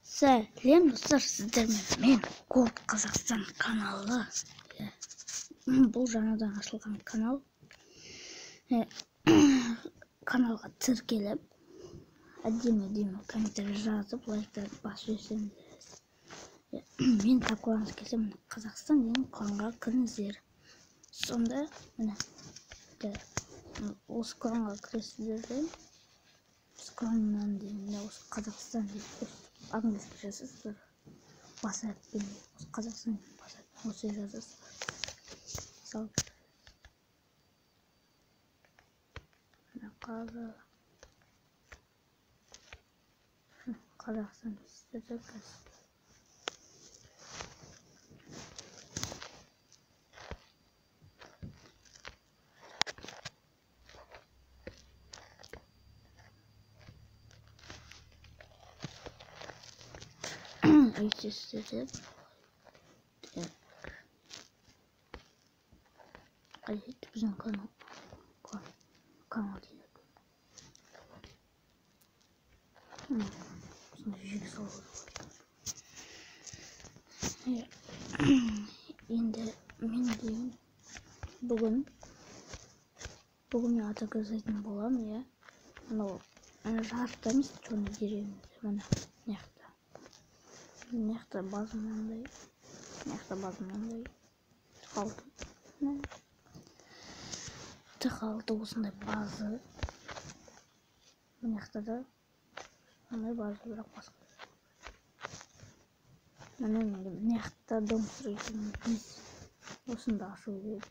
Сәлем достар, сіздермен мен Gold Қазақстан каналы. Бұл жаңадан ашылған канал. Каналға тіркеліп, әдемі комментарий жазып, лайктарды басып жіберсеңіздер. Мен тапқыларыңыз келсе, міне Қазақстан деген кланға кіріңіздер. Сонда міне осы кланға кіресіздер. Кланнан дейін осы Қазақстан дейді. Английский жазасыздар. Баса әріппен осы Қазақстан баса осы жазасыздар. Мысалы Қазақстан дейсіздер. Ayıcısıdır. Ayıcı bizim kanal değil. Şimdi men deyim bugün ата көрсететін болам, ya. Анау жарықтамыз çoğunu деревіміз. Мына мынаяқта база мынандай. Мынаяқта база мынандай. Тықалды осындай база. Мынаяқта да мындай база, бірақ басқа. Мынаяқта дом строительный біз осында ашу керек.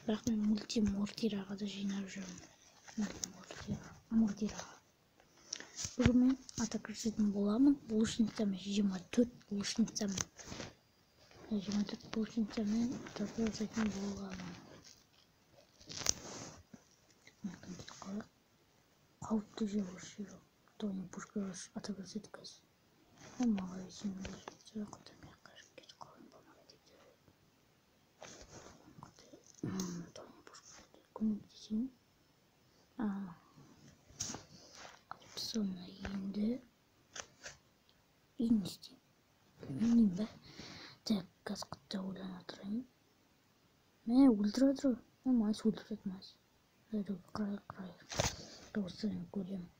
Бірақ мен мультимортираға да жинап жүрмін. Мультимортираға. Бүгін мен ата көрсететін боламын. Булочницамен 24 булочницамен ата көрсететін боламын. Қауіпті жер осы жоқ. Тоғын пушка ата көрсеткіз. Маған есім сөз құтырмай қашып кетіп қалын болмады дейді. Тоғын пушка көмектесейін. Sonra енді істеймін. Білмеймін бе? Так, қасқытта ойлана тұрайын. Мә, өлтіреді. Майс өлтіреді майс. Қырай. Доғыстырын көремін.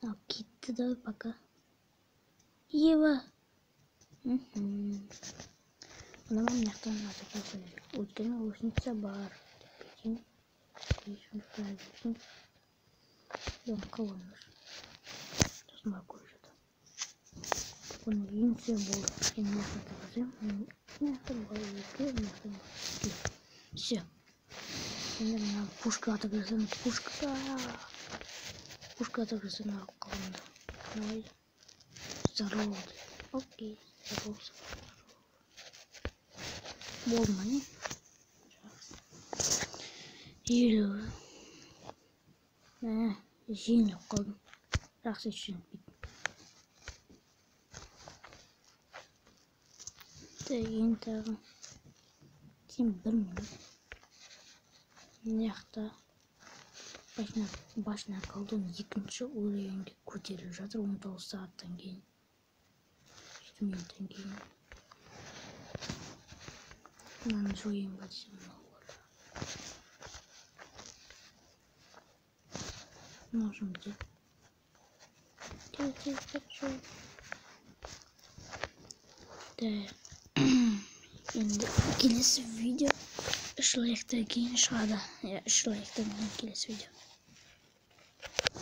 Ал кетті да пока. Ева! Мына мынаяқтан ата көрсетеді. Өйткені өсінсе бар. Қылыңыз. Сосын бар көрсетеді. Оны енсе болды. Мен мынаяқтан көрсем. Мынаяқтан бар екі, мынаяқтан бар. Все. Енді мына пушка ата көрсем. Пушка ата көрсем алып қалынды. Давай. Здорово. Окей. Здорово. Болма не? Елу. Жеңіліп қалдым. Жақсы жеңіліп. Деген тағы. Сен білмеймін. Мынаяқта башына қалдым. Екінші уровеньге көтеріліп жатыр. 19 сағаттан кейін. 7 минуттан кейін. Мынаны жойын ба десем болады. Можем деп. Енді келесі видео 3 лайктан кейін шығады. 3 лайктан кейін келесі видео.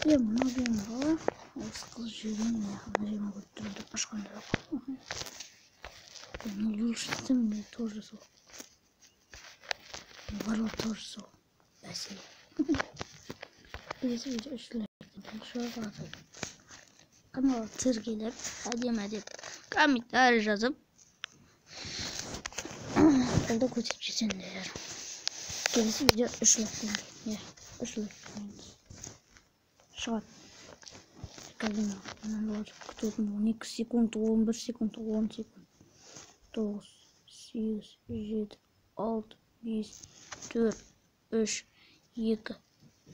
Мына жемға осы қыз жүрген мына жемға көріп тұрды. Ашқанда жоқ. Лучше мне тоже сол. Барлық тоже сол. Бәсе. Келесі видео 3 лайктан шығады. Каналға тіркеліп, әдемі комментарий жазып, қолда көтеп жесеңдер. Келесі видео 3 лайктан кейін. 3 лайктан кейін шығады. Қазір мынаны күтетін 12 секунд, 11 секунд, 10 секунд. 9, 8, 7, 6, 5, 4, 3, 2,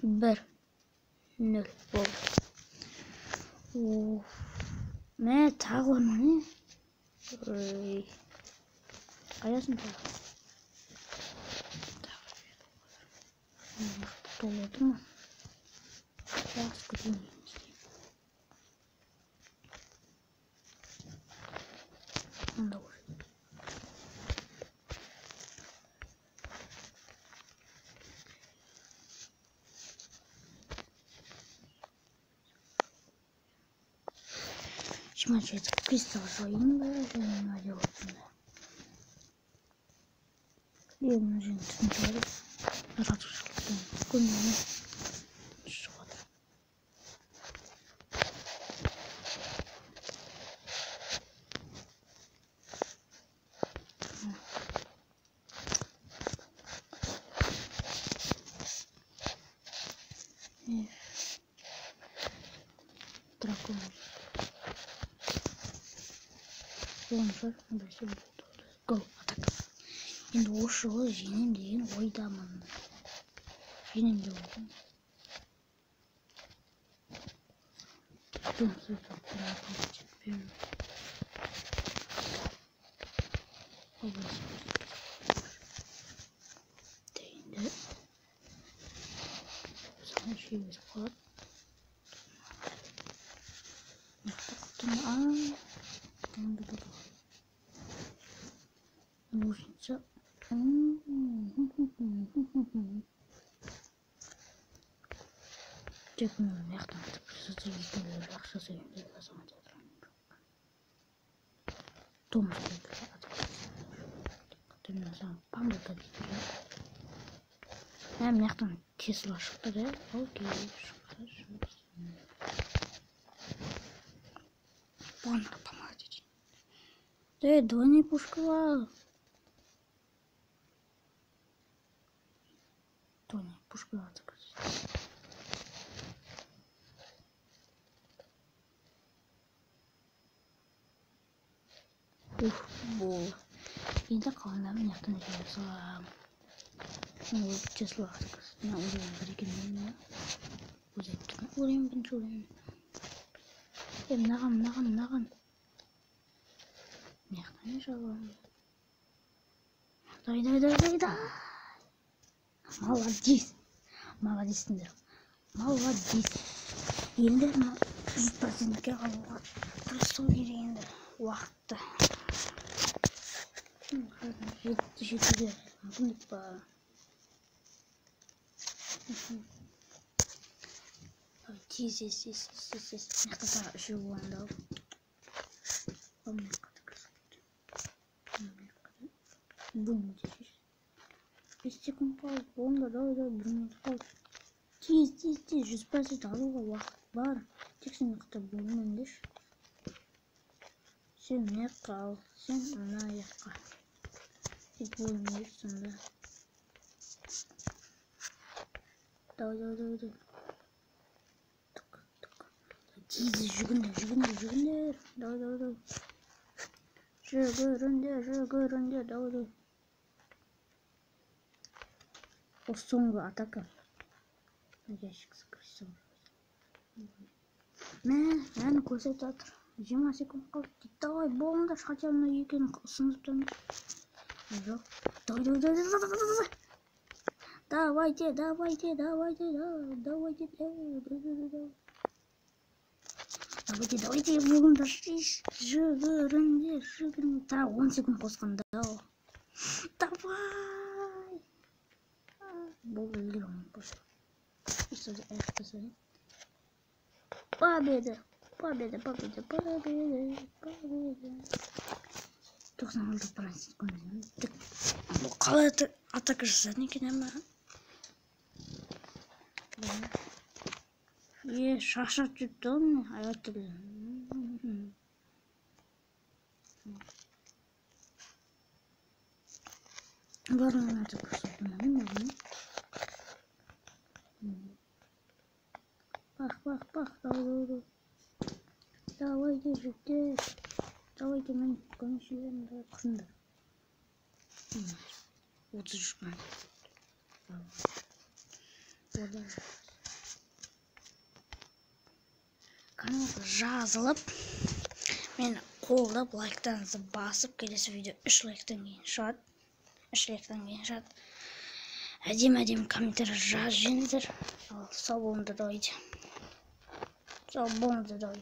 1, 0 болды. Мә, тағы бар ма не? Қайдасын тағы? Толы отыр ма? Жақсы күтейін. Онда уже. Смотри, это кристалл своим, да, я надел. И нужен сначала. Радуюсь, что он что-то. Дракон. Он же обращен будет. Гол, атака. Енді осы жолы жеңем деген ойдамын. Жеңем деп ойдамын. Дым сөйтіп жетпеймін. Енді саған жей беріп қалады. Ножницы. Тек мен яқтан тіпсізді екілер жақсы сөйімді қазан жатырмын. Томас көйкі қатырмен саған памбыка дейді. Әм яқтан Тесла шықты да, окей, шықты. Бондар помага дейді. Двойный пушка var. Двойный пушка var. Bu. Енді қалғанда мен яқтан жер салам. Ол Тесла атқыз. Мен ойлайын бір екенмен. Өзет тұрмын. Ойлайын бірінші ойлайын. Мынаған. Яқтан жалам. Дай. Молодецсіңдер. Молодец. Енді 100%-ке қалуға тырысу керек енді. Уақытты. Жетуге мүмкіндік бар. Тез. Мықты тағы үшеу болғанда ал. Бум дешеш. 5 секунд қалды. Болында давай 1 минут қалды. Тез 100% алуға уақыт бар. Тек сен мықты болумен деш. Сен мына жаққа ал. Сен мына жаққа. Тек болумен сонда. Давай. Тез жүгіндер. Давай. Жүгіріңдер, давай. О, соңғы атака. Ящик скрылся. Мәні көрсетіп жатыр. 20 секунд қалды. Давай, болыңдар, хотя мына екені ұсынып тұрмын. Жоқ. Давайте. Давайте, болыңдар. Жүгіріңдер. Та 10 секунд қосқанда. Давай. Болды, өлгер ойын қош. Üstüne ayaktasın. Победа. 96 процент көңілім. Бұл қалай атака жасадың екен әмі? Шашырып жүріпті ғой мені аяқ түрлі. Барын атып көрсетім әмі. Бақ, давайте, жігіттер. Давайте, мен көмешелерімді қысыңдар. 33 мың. Каналға жазылып, мен қолдап лайктарыңызды басып, келесі видео 3 лайктан кейін шығады. 3 лайктан кейін шығады. Әдем комментарий жазыңыздар. Сау болыңыздар. Сау болыңыздар.